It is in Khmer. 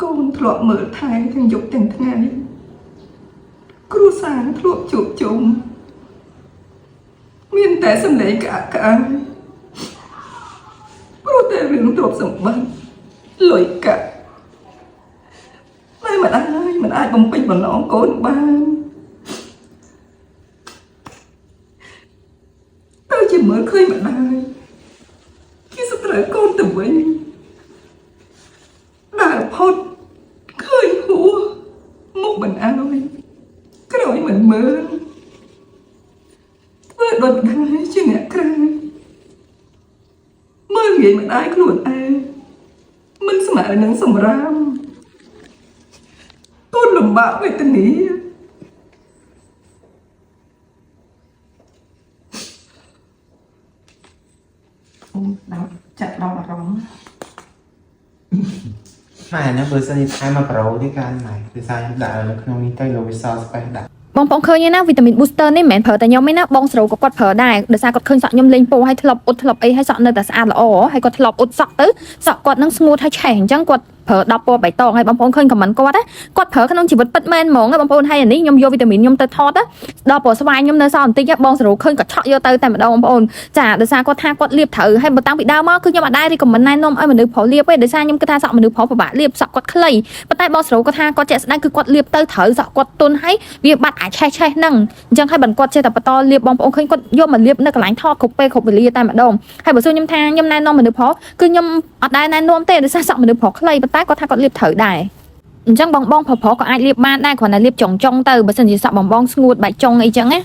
កូនធ្លាប់មើលថែទាំងយប់ទាំងថ្ងៃគ្រួសារធ្លាប់ជួបជុំមានតែសម្លេងក្អាកក្អាយព្រោះតែរឿងទ្រព្យសម្បត្តិលុយកាក់តែមិនអាចបំពេញបំណងកូនបានទៅជាមើលឃើញម្ដាយគេសត្រូវកូនទៅវិញដើរផុតឃើញហួរមុខមិនអើយក្រោយមិនមើលធ្វើដូចម្ដាយជាអ្នកក្រែមើលងាយម្ដាយខ្លួនឯងមិនស្មើនឹងសម្រាមកូនលំបាកវេទនាដល់ចាក់ដល់អារម្មណ៍ម៉ែណាបើសិនជាថែមកប្រូនេះកានម៉ែគឺសារខ្ញុំដាក់នៅក្នុងនេះទៅលោកវិសលស្បេះដាក់បងប្អូនឃើញណាវីតាមីន booster នេះមិនមែនប្រើតែខ្ញុំទេណាបងស្រូវក៏គាត់ប្រើដែរដោយសារគាត់ឃើញសក់ខ្ញុំលេងពោហើយធ្លាប់អ៊ុតធ្លាប់អីហើយសក់នៅតែស្អាតល្អហើយគាត់ធ្លាប់អ៊ុតសក់ទៅសក់គាត់នឹងស្ងួតហើយឆេះអញ្ចឹងគាត់ប្រើ10ពណ៌បៃតងហើយបងប្អូនឃើញខមមិនគាត់ប្រើក្នុងជីវិតពិតមែនហ្មងបងប្អូនហើយអានេះខ្ញុំយកវីតាមីនខ្ញុំទៅថតដល់ពណ៌ស្វាយខ្ញុំនៅសល់បន្តិចបងស្រូវឃើញគាត់ឆក់យកទៅតែម្ដងបងប្អូនចាដោយសារគាត់ថាគាត់លាបត្រូវហើយបើតាំងពីដើមមកគឺខ្ញុំអត់ដែររីកមិនណែនាំឲ្យមនុស្សប្រុសលាបទេដោយសារខ្ញុំគិតថាសក់មនុស្សប្រុសពិបាកលាបសក់គាត់ខ្លីប៉ុន្តែបងស្រូវគាត់ថាគាត់ជាក់ស្ដែងគឺគាត់លាបទៅត្រូវសក់គាត់ទន់ហើយវាបាត់អាចឆេះហ្នឹងអញ្ចឹងហើយបើគាត់ចេះតែបន្តលាបបងប្អូនឃើញគាត់យកមកលាបនៅកន្លែងថតគ្រប់ពេលគ្រប់វេលាតែម្ដងហើយបើសួរខ្ញុំថាខ្ញុំណែនាំមនុស្សប្រុសគឺខ្ញុំអត់ដែរណែនាំទេដោយសារសក់មនុស្សប្រុសខ្លីប៉ុន្តែគាត់ថាគាត់លាបត្រូវដែរអញ្ចឹងបងប្រុសក៏អាចលាបបានដែរគ្រាន់តែលាបចុងទៅបើសិនជាសក់បងស្ងួតបែកចុងអីចឹងណា